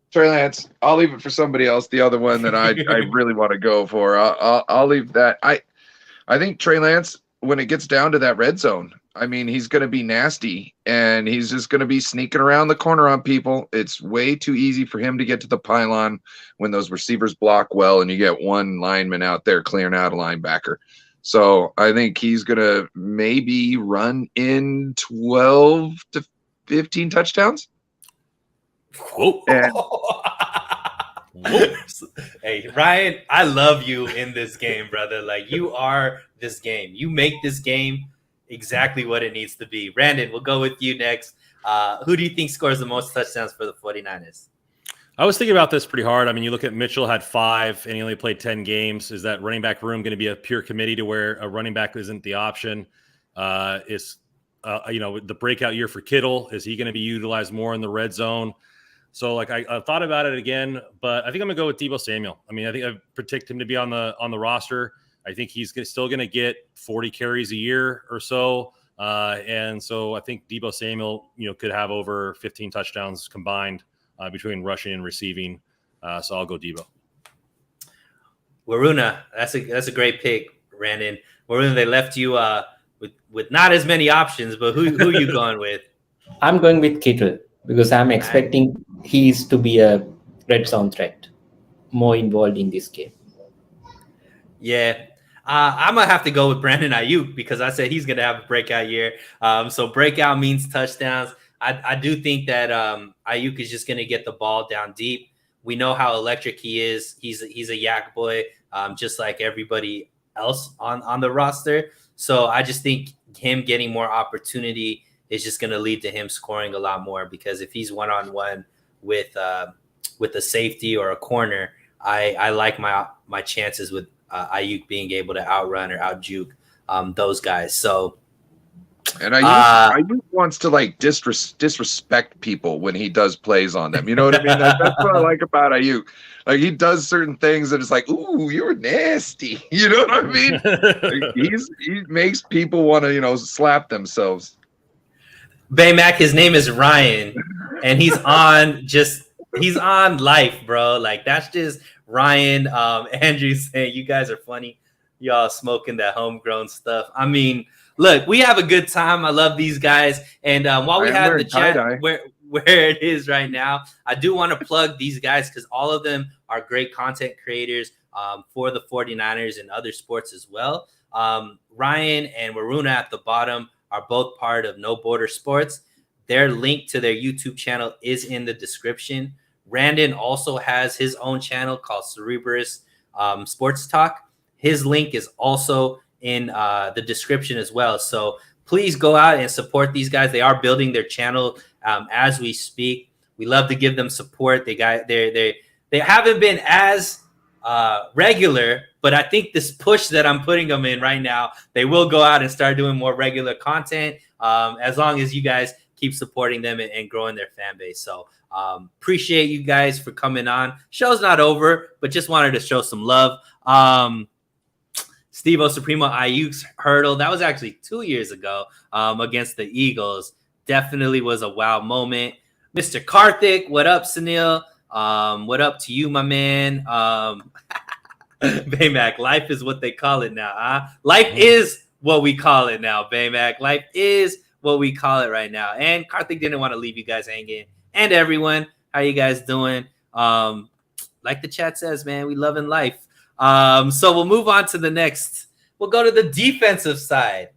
Trey Lance. I'll leave it for somebody else. The other one that I really want to go for. I'll leave that. I think Trey Lance, when it gets down to that red zone, I mean, he's going to be nasty, and he's just going to be sneaking around the corner on people. It's way too easy for him to get to the pylon when those receivers block well, and you get one lineman out there clearing out a linebacker. So I think he's going to maybe run in 12 to 15 touchdowns. Whoa. Hey, Ryan, I love you in this game, brother. Like, you are this game. You make this game exactly what it needs to be. Randon, we'll go with you next. Who do you think scores the most touchdowns for the 49ers? I was thinking about this pretty hard. I mean, you look at Mitchell had 5 and he only played 10 games. Is that running back room going to be a pure committee to where a running back isn't the option? Is the breakout year for Kittle, is he going to be utilized more in the red zone? So, like, I thought about it again, but I think I'm going to go with Deebo Samuel. I mean, I think I predict him to be on the roster. I think he's still going to get 40 carries a year or so. And so I think Deebo Samuel, could have over 15 touchdowns combined between rushing and receiving. So I'll go Deebo. Waruna, that's a great pick, Randon. Waruna, they left you with not as many options, but who you going with? I'm going with Kittle because I'm expecting he's to be a red zone threat, more involved in this game. Yeah. I'm going to have to go with Brandon Ayuk because I said he's going to have a breakout year. So breakout means touchdowns. I do think that Ayuk is just going to get the ball down deep. We know how electric he is. He's a yak boy, just like everybody else on the roster. So I just think him getting more opportunity is just going to lead to him scoring a lot more, because if he's one-on-one with a safety or a corner, I like my chances with Ayuk being able to outrun or outjuke those guys. So, and Ayuk wants to like disrespect people when he does plays on them. You know what I mean? That's what I like about Ayuk. Like, he does certain things that it's like, ooh, you're nasty. You know what I mean? Like, he makes people want to, slap themselves. Baymac, his name is Ryan, and he's on life, bro. Like, that's just Ryan. Andrew saying you guys are funny. Y'all smoking that homegrown stuff. I mean, look, we have a good time. I love these guys. And while we have the chat where it is right now, I do want to plug these guys because all of them are great content creators for the 49ers and other sports as well. Ryan and Waruna at the bottom are both part of No Border Sports. Their link to their YouTube channel is in the description. Randon also has his own channel called Charvarius Sports Talk. His link is also in the description as well. So please go out and support these guys. They are building their channel as we speak. We love to give them support. They haven't been as regular, but I think this push that I'm putting them in right now, they will go out and start doing more regular content as long as you guys keep supporting them and growing their fan base. So appreciate you guys for coming on. Show's not over, but just wanted to show some love. Steve-O Supremo Ayuk's hurdle, that was actually 2 years ago against the Eagles. Definitely was a wow moment. Mr. Karthik, what up, Sunil? What up to you, my man? Baymac, life is what they call it now. Huh? Life is what we call it now, Baymac. Life is what we call it right now. And Karthik didn't want to leave you guys hanging. And everyone, how you guys doing? Like the chat says, man, we loving life. So we'll move on to the next. We'll go to the defensive side.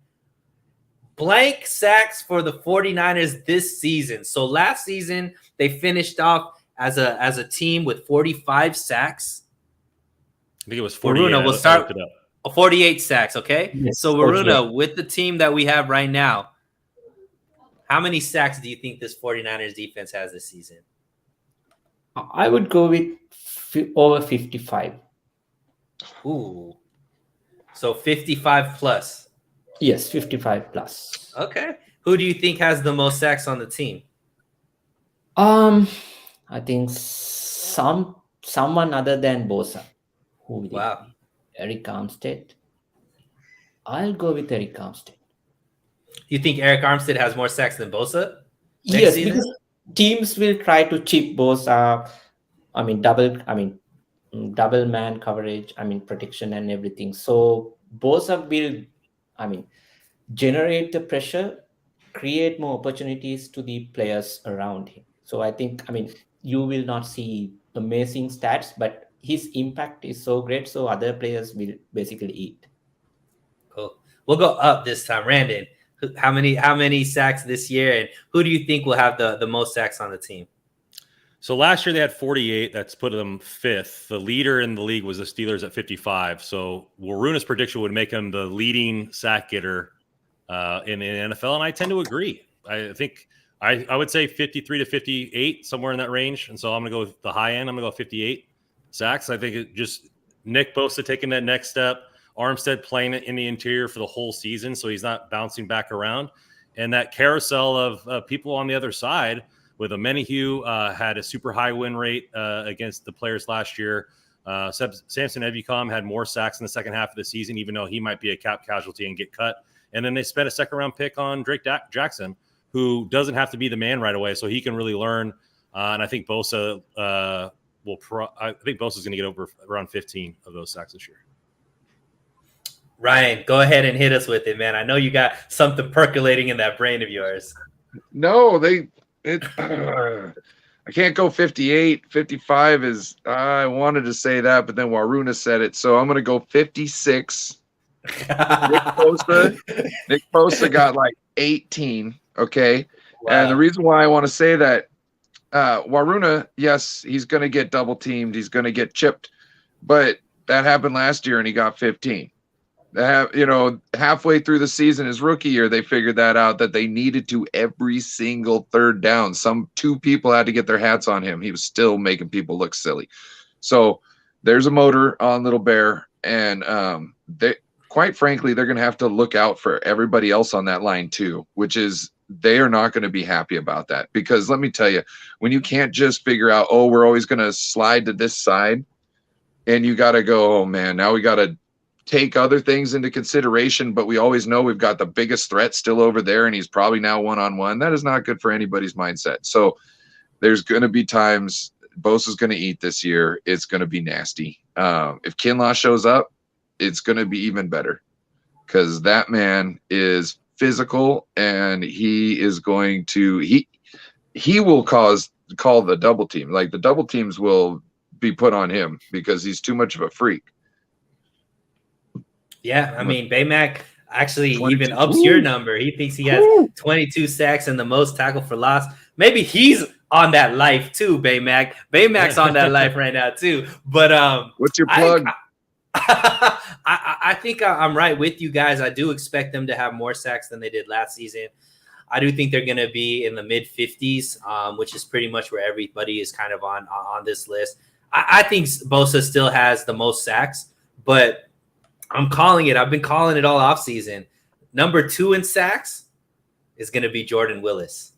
Blank sacks for the 49ers this season. So last season, they finished off as a team with 45 sacks. I think it was 40. Waruna, we'll start. 48 sacks, okay? Yes, So, Waruna, with the team that we have right now, how many sacks do you think this 49ers defense has this season? I would go with over 55. Ooh. So 55 plus. Yes, 55 plus. Okay. Who do you think has the most sacks on the team? I think someone other than Bosa. Who will Wow. it be? Eric Armstead. I'll go with Eric Armstead. You think Eric Armstead has more sacks than Bosa? Yes, season? because teams will try to chip Bosa. Double man coverage. Protection and everything. So Bosa will, generate the pressure, create more opportunities to the players around him. So I think, you will not see amazing stats, but his impact is so great. So other players will basically eat. Cool. We'll go up this time. Randon, how many sacks this year, and who do you think will have the most sacks on the team? So last year they had 48. That's put them 5th. The leader in the league was the Steelers at 55. So Waruna's prediction would make him the leading sack getter in the NFL, and I tend to agree. I think I would say 53 to 58, somewhere in that range. And so I'm going to go with the high end. I'm going to go 58 sacks. I think it just Nick Bosa taking that next step, Armstead playing it in the interior for the whole season, so he's not bouncing back around. And that carousel of people on the other side with a Menahue had a super high win rate against the players last year. Samson Ebukam had more sacks in the second half of the season, even though he might be a cap casualty and get cut. And then they spent a second-round pick on Drake Jackson, who doesn't have to be the man right away, so he can really learn. And I think Bosa I think Bosa's going to get over around 15 of those sacks this year. Ryan, go ahead and hit us with it, man. I know you got something percolating in that brain of yours. No, I can't go 58. 55 is, I wanted to say that, but then Waruna said it. So I'm going to go 56. Nick Bosa got like 18. Okay. Wow. And the reason why I want to say that, Waruna, yes, he's going to get double teamed. He's going to get chipped, but that happened last year and he got 15. Halfway through the season, his rookie year, they figured that out, that they needed to every single third down. Two people had to get their hats on him. He was still making people look silly. So there's a motor on Little Bear, and quite frankly, they're going to have to look out for everybody else on that line too, which is they are not going to be happy about that. Because let me tell you, when you can't just figure out, oh, we're always going to slide to this side, and you got to go, oh man, now we got to take other things into consideration, but we always know we've got the biggest threat still over there, and he's probably now one-on-one. That is not good for anybody's mindset. So there's going to be times Bosa's going to eat this year. It's going to be nasty. If Kinlaw shows up, it's going to be even better, because that man is physical, and he is going to he will call the double team. Like, the double teams will be put on him because he's too much of a freak. Yeah, I mean, Baymack actually even ups your number. He thinks he has 22 sacks and the most tackle for loss. Maybe he's on that life too, Baymack. Baymack's on that life right now too. But what's your plug? I think I'm right with you guys. I do expect them to have more sacks than they did last season. I do think they're going to be in the mid 50s, which is pretty much where everybody is kind of on this list. I think Bosa still has the most sacks, but I'm calling it. I've been calling it all offseason. Number 2 in sacks is going to be Jordan Willis.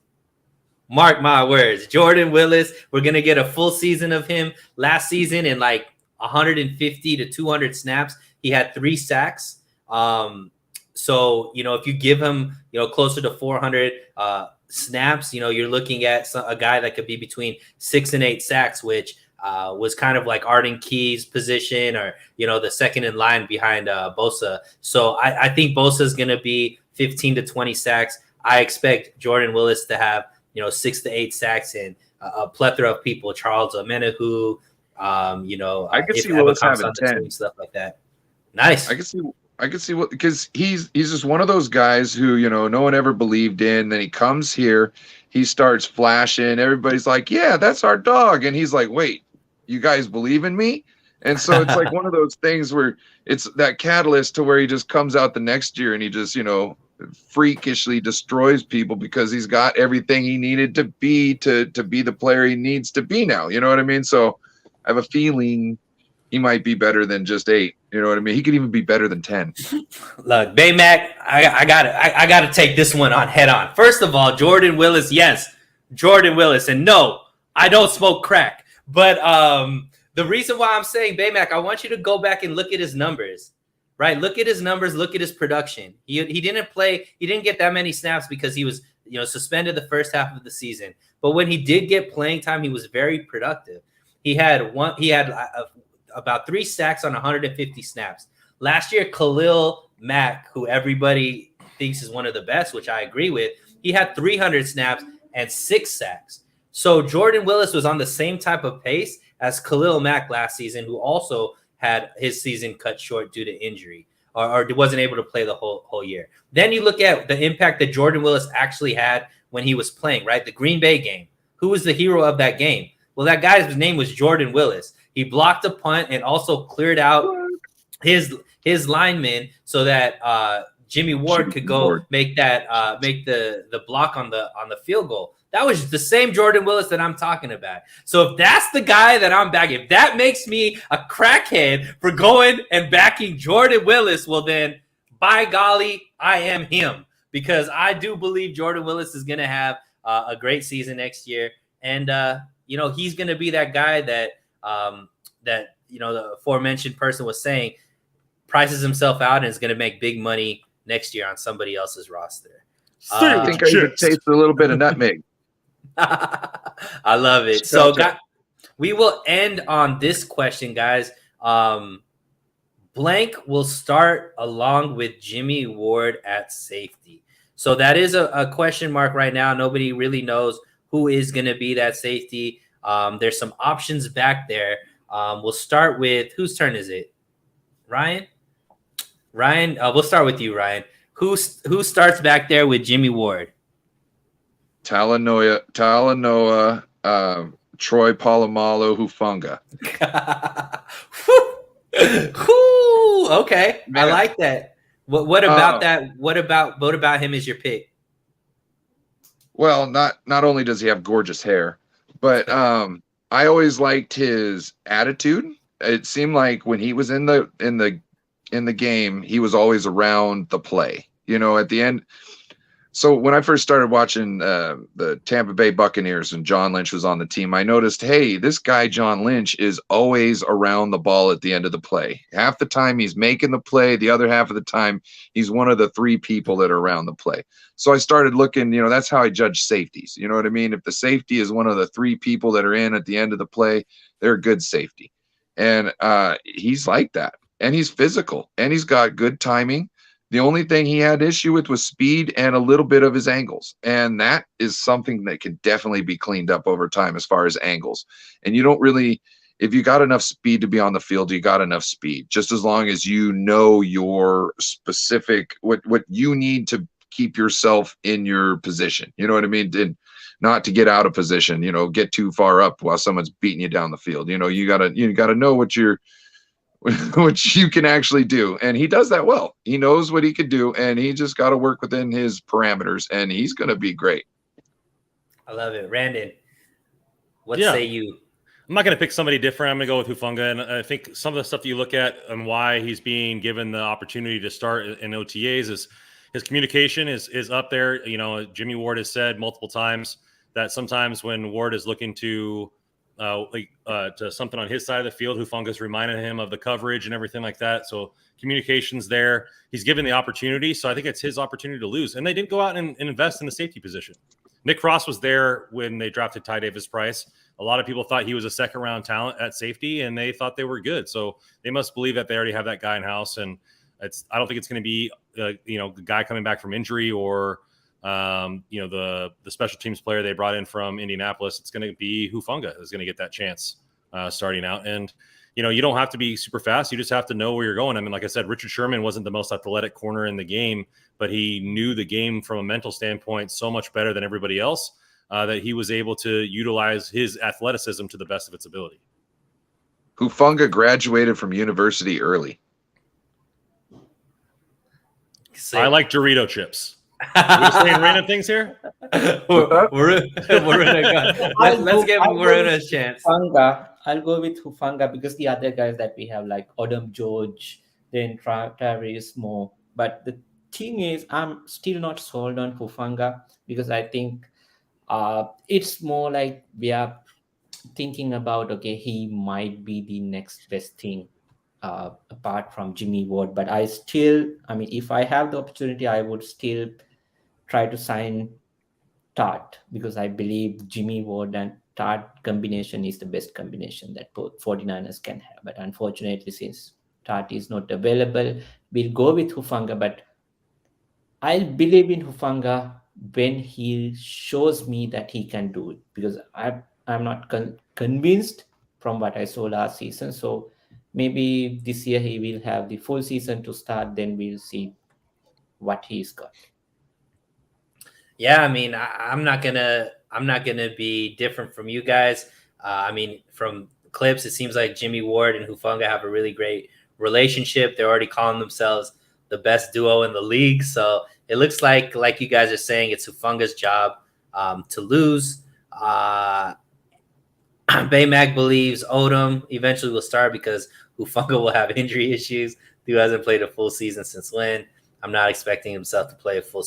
Mark my words. Jordan Willis, we're going to get a full season of him. Last season, in like 150 to 200 snaps, he had 3 sacks. So, if you give him, closer to 400 snaps, you're looking at a guy that could be between 6 and 8 sacks, which was kind of like Arden Key's position, or, the second in line behind Bosa. So I think Bosa is going to be 15 to 20 sacks. I expect Jordan Willis to have, 6 to 8 sacks, and a plethora of people, Charles Menahue, I can see Willis having 10, stuff like that. Nice. I can see what, because he's just one of those guys who, no one ever believed in. Then he comes here, he starts flashing. Everybody's like, yeah, that's our dog. And he's like, wait, you guys believe in me? And so it's like one of those things where it's that catalyst to where he just comes out the next year and he just, freakishly destroys people because he's got everything he needed to be the player he needs to be now. You know what I mean? So I have a feeling he might be better than just 8. You know what I mean? He could even be better than 10. Look, Baymac, I gotta take this one on head on. First of all, Jordan Willis, yes, Jordan Willis, and no, I don't smoke crack. But the reason why I'm saying Baymac, I want you to go back and look at his numbers, right? Look at his numbers, look at his production. He didn't play, he didn't get that many snaps because he was suspended the first half of the season. But when he did get playing time, he was very productive. He had about 3 sacks on 150 snaps. Last year, Khalil Mack, who everybody thinks is one of the best, which I agree with, he had 300 snaps and 6 sacks. So Jordan Willis was on the same type of pace as Khalil Mack last season, who also had his season cut short due to injury or wasn't able to play the whole year. Then you look at the impact that Jordan Willis actually had when he was playing, right? The Green Bay game. Who was the hero of that game? Well, that guy's name was Jordan Willis. He blocked a punt and also cleared out his linemen so that Jimmy Ward could go make the block on the field goal. That was the same Jordan Willis that I'm talking about. So if that's the guy that I'm backing, if that makes me a crackhead for going and backing Jordan Willis, well then, by golly, I am him, because I do believe Jordan Willis is going to have a great season next year, and he's going to be that guy that the aforementioned person was saying prices himself out and is going to make big money next year on somebody else's roster. I think I even taste a little bit of nutmeg. I love it. So we will end on this question, guys. Blank will start along with Jimmy Ward at safety. So that is a question mark right now. Nobody really knows who is going to be that safety. There's some options back there. We'll start with, whose turn is it? Ryan, we'll start with you, Ryan. Who starts back there with Jimmy Ward? Talanoa, Troy Polamalu, Hufanga. Okay, man. I like that. What about that? What about him as your pick? Well, not only does he have gorgeous hair, but I always liked his attitude. It seemed like when he was in the game, he was always around the play. At the end. So when I first started watching the Tampa Bay Buccaneers and John Lynch was on the team, I noticed, hey, this guy John Lynch is always around the ball at the end of the play. Half the time he's making the play. The other half of the time he's one of the 3 people that are around the play. So I started looking, that's how I judge safeties. You know what I mean? If the safety is one of the 3 people that are in at the end of the play, they're a good safety. And he's like that. And he's physical. And he's got good timing. The only thing he had issue with was speed and a little bit of his angles. And that is something that can definitely be cleaned up over time as far as angles. And you don't really, if you got enough speed to be on the field, you got enough speed, just as long as you know your specific, what you need to keep yourself in your position. You know what I mean? And not to get out of position, get too far up while someone's beating you down the field. You gotta know what you can actually do, and he does that well. He knows what he could do, and he just got to work within his parameters, and he's going to be great. I love it. Randon, what say you? I'm not going to pick somebody different. I'm going to go with Hufanga, and I think some of the stuff that you look at and why he's being given the opportunity to start in OTAs is his communication is up there. Jimmy Ward has said multiple times that sometimes when Ward is looking to something on his side of the field, Hufanga's reminding him of the coverage and everything like that. So communication's there. He's given the opportunity. So I think it's his opportunity to lose. And they didn't go out and invest in the safety position. Nick Cross was there when they drafted Ty Davis Price. A lot of people thought he was a 2nd round talent at safety, and they thought they were good. So they must believe that they already have that guy in house. And I don't think it's going to be, the guy coming back from injury or, the special teams player they brought in from Indianapolis. It's going to be Hufanga is going to get that chance starting out. And, you don't have to be super fast. You just have to know where you're going. I mean, like I said, Richard Sherman wasn't the most athletic corner in the game, but he knew the game from a mental standpoint so much better than everybody else that he was able to utilize his athleticism to the best of its ability. Hufanga graduated from university early. Sick. I like Dorito chips. Are we saying random things here? Let's give Waruna a chance. Hufanga. I'll go with Hufanga because the other guys that we have, like Odom George, then Charvarius Ward. But the thing is, I'm still not sold on Hufanga because I think it's more like we are thinking about, okay, he might be the next best thing apart from Jimmy Ward. But I mean, if I have the opportunity, I would still try to sign Tart because I believe Jimmy Ward and Tart combination is the best combination that both 49ers can have. But unfortunately, since Tart is not available, we'll go with Hufanga. But I'll believe in Hufanga when he shows me that he can do it because I'm not convinced from what I saw last season. So maybe this year he will have the full season to start. Then we'll see what he's got. Yeah, I mean, I'm not gonna be different from you guys. I mean, from clips, it seems like Jimmy Ward and Hufanga have a really great relationship. They're already calling themselves the best duo in the league. So it looks like you guys are saying, it's Hufanga's job to lose. Baymac believes Odom eventually will start because Hufanga will have injury issues. Who hasn't played a full season since when? I'm not expecting himself to play a full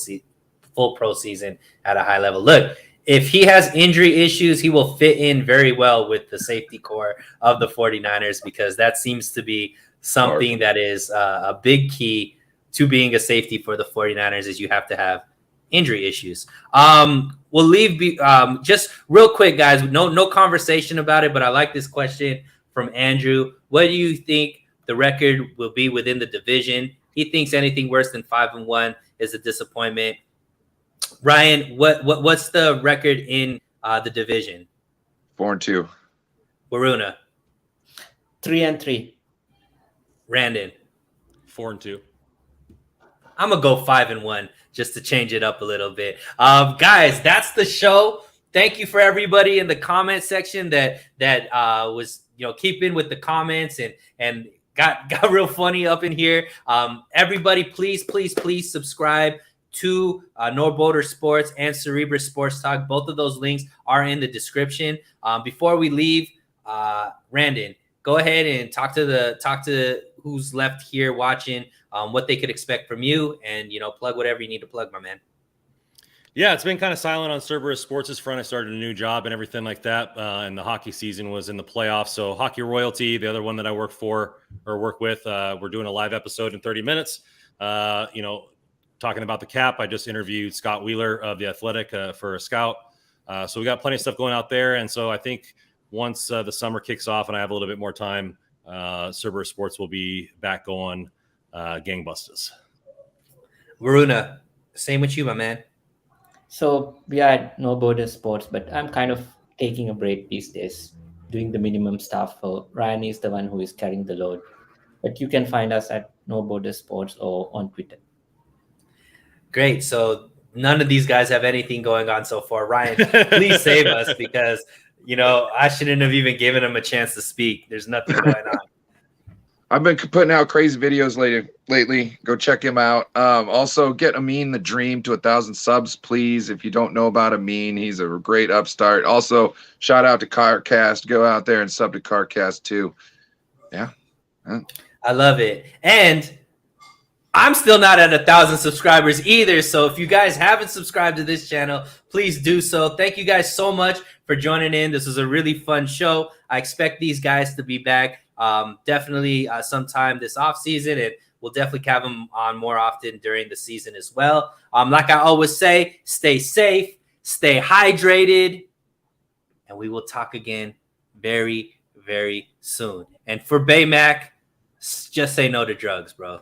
pro season at a high level. Look, if he has injury issues, he will fit in very well with the safety core of the 49ers because that seems to be something that is a big key to being a safety for the 49ers is you have to have injury issues. We'll leave just real quick, guys. No conversation about it, but I like this question from Andrew. What do you think the record will be within the division? He thinks anything worse than 5-1 is a disappointment. Ryan, what's the record in the division? 4-2. Waruna. 3-3. Randon. 4-2. I'm gonna go 5-1 just to change it up a little bit. Guys, that's the show. Thank you for everybody in the comment section that was keeping with the comments and got real funny up in here. Everybody, please subscribe to No Boulder Sports and Cerebra Sports Talk. Both of those links are in the description. Before we leave, Randon, go ahead and talk to who's left here watching, what they could expect from you, and plug whatever you need to plug, my man. Yeah, it's been kind of silent on Cerberus Sports' front. I started a new job and everything like that, and the hockey season was in the playoffs. So Hockey Royalty, the other one that I work with, we're doing a live episode in 30 minutes. Talking about the cap, I just interviewed Scott Wheeler of The Athletic for a scout. So we got plenty of stuff going out there. And so I think once the summer kicks off and I have a little bit more time, Cerberus Sports will be back going gangbusters. Waruna, same with you, my man. So we are at No Border Sports, but I'm kind of taking a break these days, doing the minimum stuff. Ryan is the one who is carrying the load. But you can find us at No Border Sports or on Twitter. Great. So none of these guys have anything going on so far. Ryan, please save us because, I shouldn't have even given him a chance to speak. There's nothing going on. I've been putting out crazy videos lately. Go check him out. Also, get Amin the Dream to 1,000 subs, please. If you don't know about Amin, he's a great upstart. Also, shout out to CarCast. Go out there and sub to CarCast too. Yeah. I love it. And I'm still not at 1,000 subscribers either. So if you guys haven't subscribed to this channel, please do so. Thank you guys so much for joining in. This was a really fun show. I expect these guys to be back definitely sometime this offseason, and we'll definitely have them on more often during the season as well. Like I always say, stay safe, stay hydrated, and we will talk again very, very soon. And for Baymac, just say no to drugs, bro.